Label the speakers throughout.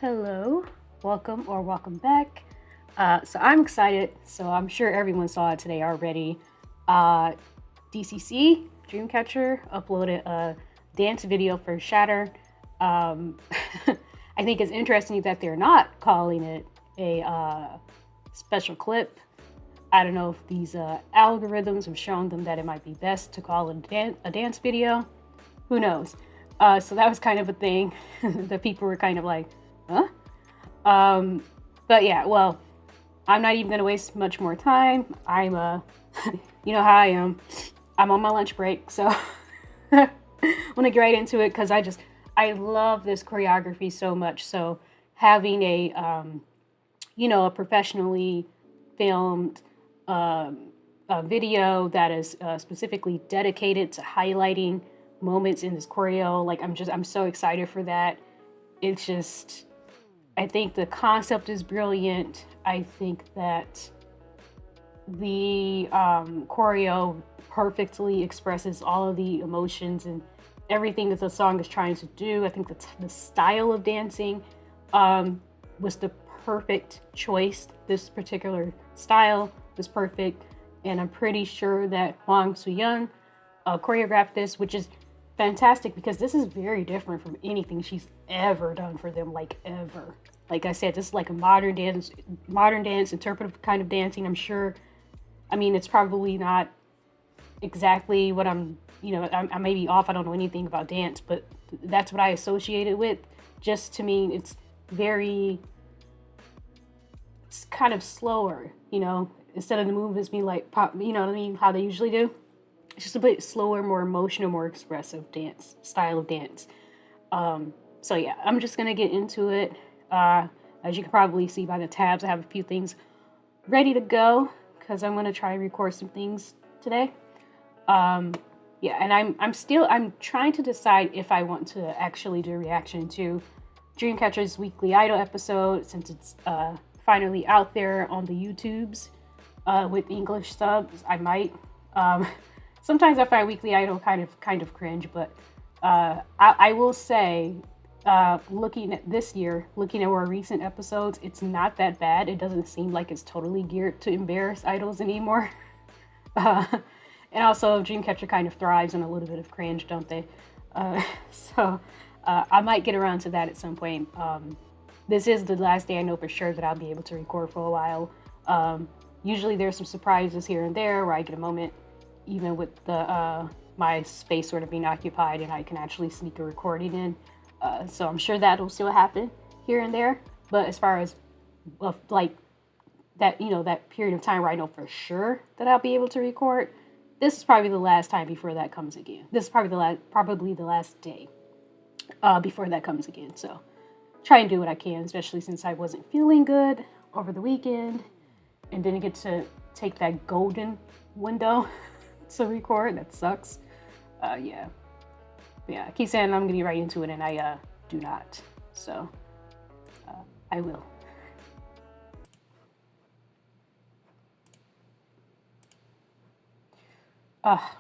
Speaker 1: Hello, welcome back. So I'm excited. So I'm sure everyone saw it today already. Uh, DCC Dreamcatcher uploaded a dance video for Shatter. Um, I think it's interesting that they're not calling it a special clip. I don't know if these algorithms have shown them that it might be best to call it a dance video. Who knows? So that was kind of a thing that people were kind of like, huh? Um, but yeah, well, I'm not even gonna waste much more time. You know how I am. I'm on my lunch break, so I'm gonna get right into it because I love this choreography so much. So having a professionally filmed a video that is specifically dedicated to highlighting moments in this choreo, like I'm so excited for that. It's just I think the concept is brilliant. I think that the choreo perfectly expresses all of the emotions and everything that the song is trying to do. I think the style of dancing was the perfect choice. This particular style was perfect, and I'm pretty sure that Hwang Soo-young choreographed this, which is fantastic because this is very different from anything she's ever done for them, like ever. Like I said, this is like a modern dance, interpretive kind of dancing. I'm sure. I mean, it's probably not exactly what I may be off. I don't know anything about dance, but that's what I associate it with. Just to me, it's kind of slower, instead of the movements being like pop, you know what I mean, how they usually do. It's just a bit slower, more emotional, more expressive dance style of dance. So yeah, I'm just gonna get into it. As you can probably see by the tabs, I have a few things ready to go because I'm gonna try and record some things today. Yeah, and I'm trying to decide if I want to actually do a reaction to Dreamcatcher's Weekly Idol episode since it's finally out there on the YouTubes with English subs. I might. Sometimes I find Weekly Idol kind of cringe, but I will say, looking at this year, looking at more recent episodes, it's not that bad. It doesn't seem like it's totally geared to embarrass idols anymore. And also, Dreamcatcher kind of thrives on a little bit of cringe, don't they? So I might get around to that at some point. This is the last day I know for sure that I'll be able to record for a while. Usually there's some surprises here and there where I get a moment, even with the my space sort of being occupied, and I can actually sneak a recording in. So I'm sure that'll still happen here and there. But as far as like that, that period of time where I know for sure that I'll be able to record, this is probably the last time before that comes again. This is probably the last day before that comes again. So try and do what I can, especially since I wasn't feeling good over the weekend and didn't get to take that golden window to record. That sucks. Yeah. I keep saying I'm gonna get right into it, and I do not. So I will.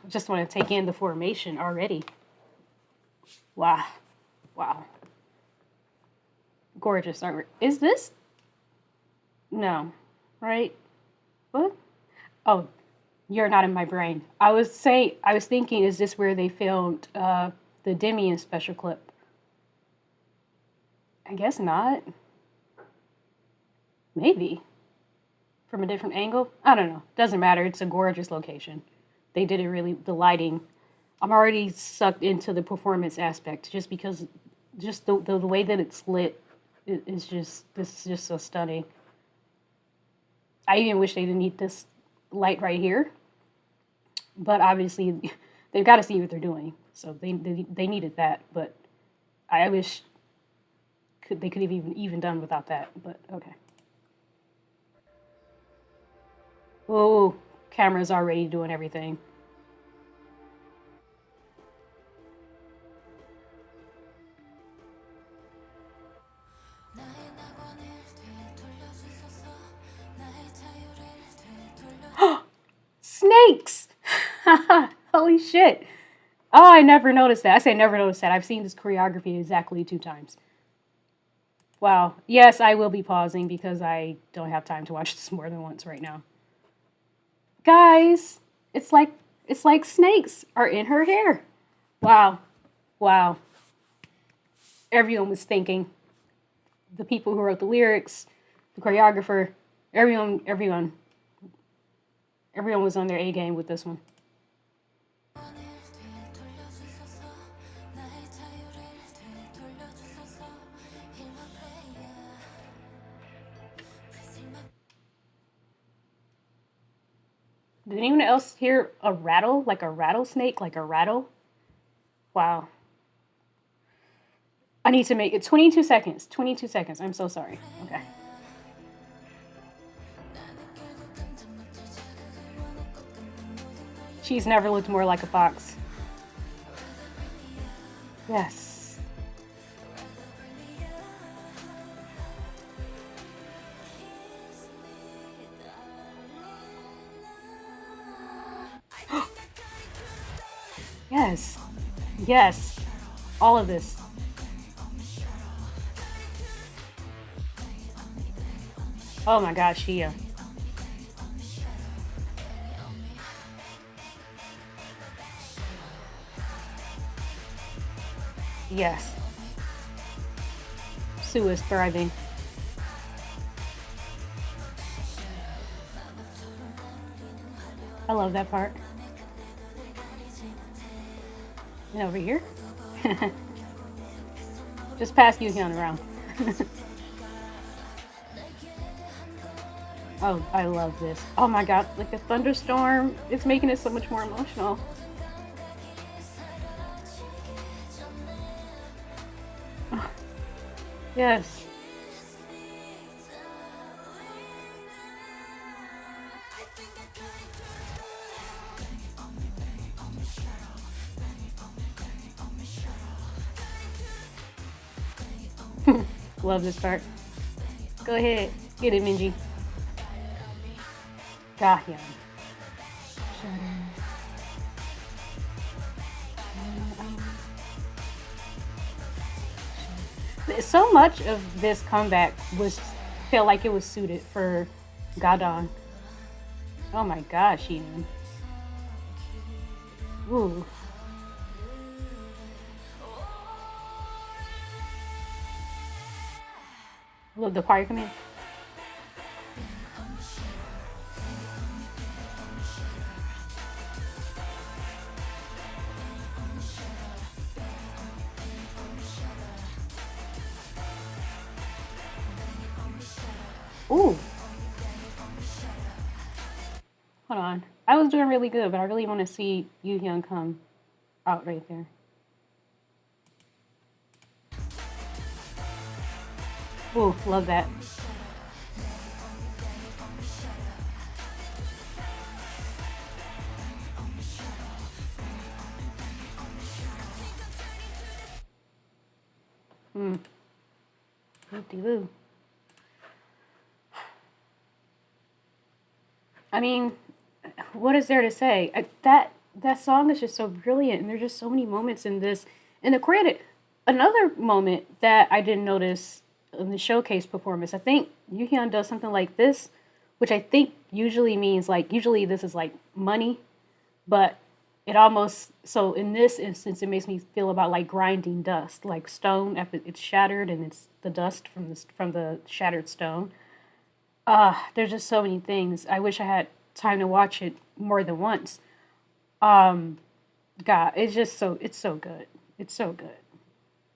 Speaker 1: Just want to take in the formation already. Wow. Gorgeous artwork. Is this? No. Right? What? Oh, you're not in my brain. I was thinking, is this where they filmed the Demian special clip? I guess not. Maybe. From a different angle? I don't know. Doesn't matter. It's a gorgeous location. They did it really, the lighting. I'm already sucked into the performance aspect just because just the way that it's lit is just so stunning. I even wish they didn't need this light right here. But obviously they've got to see what they're doing. So they needed that, but I wish they could have even done without that, but okay. Oh, camera's already doing everything. Snakes! Holy shit. Oh, I never noticed that. I say never noticed that. I've seen this choreography exactly 2 times. Wow. Yes, I will be pausing because I don't have time to watch this more than once right now. Guys, it's like it's like snakes are in her hair. Wow. Wow. Everyone was thinking. The people who wrote the lyrics, the choreographer, everyone was on their A game with this one. Did anyone else hear a rattle, like a rattlesnake, like a rattle? Wow. I need to make it 22 seconds. 22 seconds. I'm so sorry. Okay. She's never looked more like a fox. Yes. Yes. Yes. All of this. Oh my gosh, Shia. Yes. Sue is thriving. I love that part. And over here. Just pass Yuhyun around. Oh, I love this. Oh my god, like a thunderstorm. It's making it so much more emotional. Yes. Love this part. Go ahead. Get it, Minji. Gahyeon. So much of this comeback was felt like it was suited for Gadon. Oh my gosh, Ian. Ooh. Look, the choir come in. Ooh. Hold on. I was doing really good, but I really want to see Yuhyun come out right there. Ooh, love that. Hmm. Woo-de-woo. I mean, what is there to say? That song is just so brilliant, and there's just so many moments in this. And the credit, another moment that I didn't notice in the showcase performance. I think Yuhyun does something like this, which I think usually means like usually this is like money, but it almost so in this instance it makes me feel about like grinding dust, like stone after it's shattered and it's the dust from the shattered stone. There's just so many things. I wish I had time to watch it more than once. Um, God, it's so good. It's so good.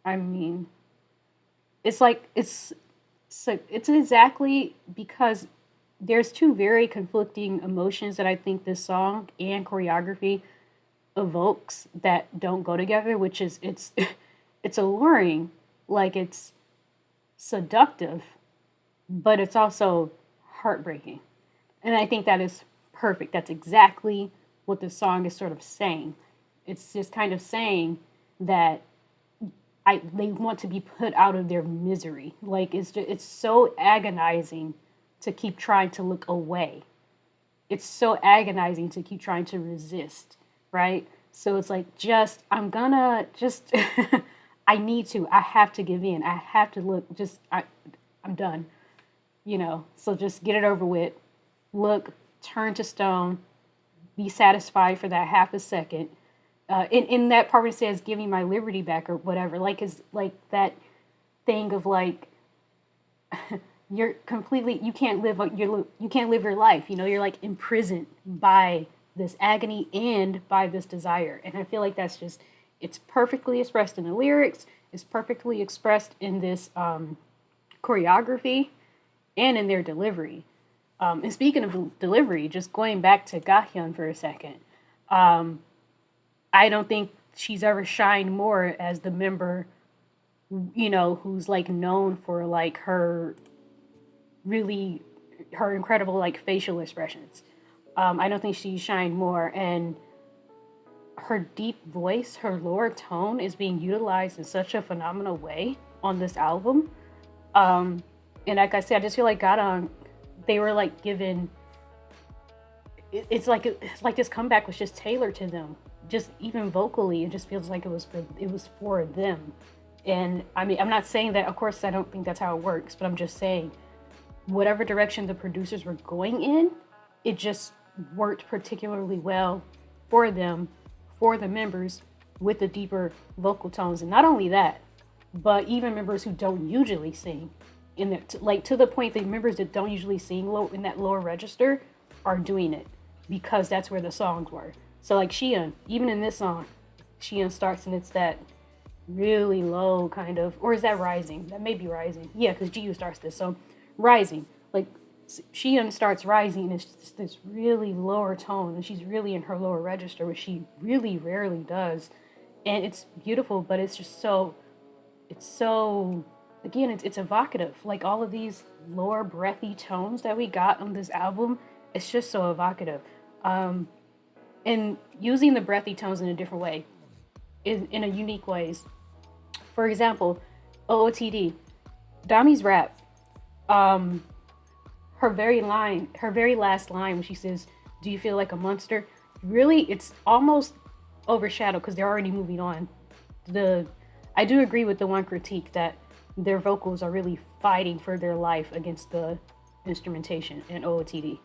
Speaker 1: I mean, it's like it's exactly because there's two very conflicting emotions that I think this song and choreography evokes that don't go together, which is it's alluring, like it's seductive, but it's also heartbreaking. And I think that is perfect. That's exactly what the song is sort of saying. It's just kind of saying that they want to be put out of their misery. Like it's so agonizing to keep trying to look away. It's so agonizing to keep trying to resist, right? So it's like just I'm gonna just I need to. I have to give in. I have to look. I'm done. So just get it over with. Look, turn to stone. Be satisfied for that half a second. In that part where it says, "Give me my liberty back" or whatever, like is like that thing of like you're completely you can't live your life. You're like imprisoned by this agony and by this desire, and I feel like it's perfectly expressed in the lyrics. It's perfectly expressed in this choreography and in their delivery. And speaking of delivery, just going back to Gahyun for a second, I don't think she's ever shined more as the member, who's like known for like her incredible like facial expressions. I don't think she shined more, and her deep voice, her lower tone is being utilized in such a phenomenal way on this album. And like I said, I just feel like they were like given. It's like this comeback was just tailored to them. Just even vocally, it just feels like it was for them. And I mean, I'm not saying that. Of course, I don't think that's how it works. But I'm just saying, whatever direction the producers were going in, it just worked particularly well for them, for the members with the deeper vocal tones. And not only that, but even members who don't usually sing, to the point that members that don't usually sing low in that lower register are doing it because that's where the songs were. So like Xion, even in this song, Xion starts and it's that really low kind of, or is that rising? That may be rising. Yeah, because GU starts this. So rising, like Xion starts rising and it's just this really lower tone, and she's really in her lower register, which she really rarely does. And it's beautiful, but it's so again, it's evocative. Like all of these lower breathy tones that we got on this album, it's just so evocative. And using the breathy tones in a different way, in a unique ways. For example, OOTD, Dami's rap, her very last line when she says, "Do you feel like a monster?" Really, it's almost overshadowed because they're already moving on. I do agree with the one critique that their vocals are really fighting for their life against the instrumentation in OOTD.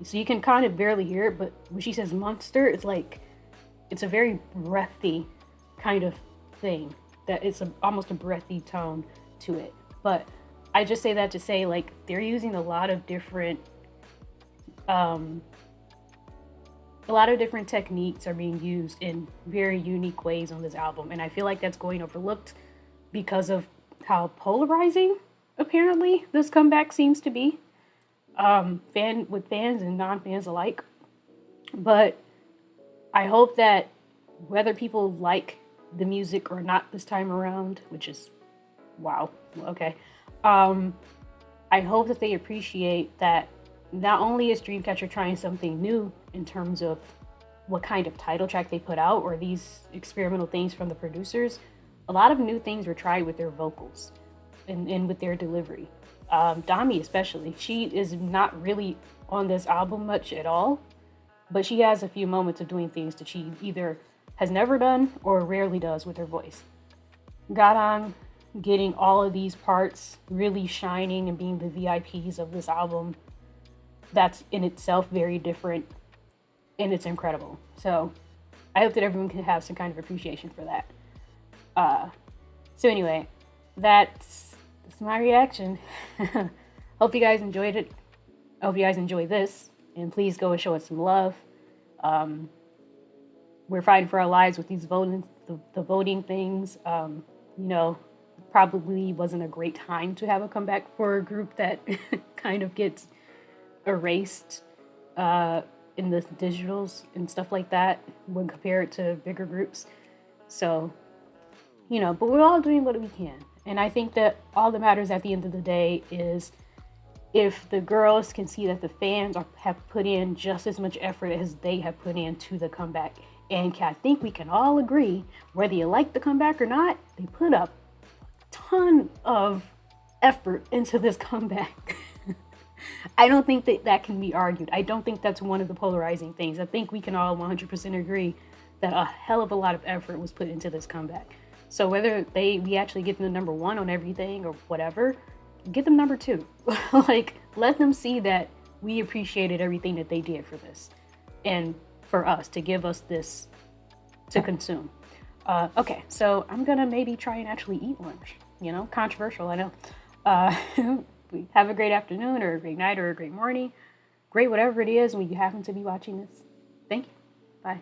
Speaker 1: So you can kind of barely hear it, but when she says monster, it's like, it's a very breathy kind of thing, that it's almost a breathy tone to it. But I just say that to say, like, they're using a lot of different techniques are being used in very unique ways on this album. And I feel like that's going overlooked because of how polarizing, apparently, this comeback seems to be. With fans and non-fans alike. But I hope that whether people like the music or not this time around, which is, wow, okay. I hope that they appreciate that not only is Dreamcatcher trying something new in terms of what kind of title track they put out or these experimental things from the producers, a lot of new things were tried with their vocals and with their delivery. Dami especially, she is not really on this album much at all, but she has a few moments of doing things that she either has never done or rarely does with her voice. Garang getting all of these parts really shining and being the VIPs of this album, that's in itself very different, and it's incredible. So I hope that everyone can have some kind of appreciation for that. So anyway, that's my reaction. Hope you guys enjoyed it. I hope you guys enjoy this, and please go and show us some love. We're fighting for our lives with these the voting things. Probably wasn't a great time to have a comeback for a group that kind of gets erased in the digitals and stuff like that when compared to bigger groups. So, but we're all doing what we can. And I think that all that matters at the end of the day is if the girls can see that the fans have put in just as much effort as they have put into the comeback. And I think we can all agree, whether you like the comeback or not, they put up a ton of effort into this comeback. I don't think that can be argued. I don't think that's one of the polarizing things. I think we can all 100% agree that a hell of a lot of effort was put into this comeback. So whether we actually get them the number one on everything or whatever, get them number two. Like, let them see that we appreciated everything that they did for this and for us to give us this to consume. Okay, so I'm gonna maybe try and actually eat lunch. Controversial, I know. Have a great afternoon or a great night or a great morning. Great whatever it is when you happen to be watching this. Thank you. Bye.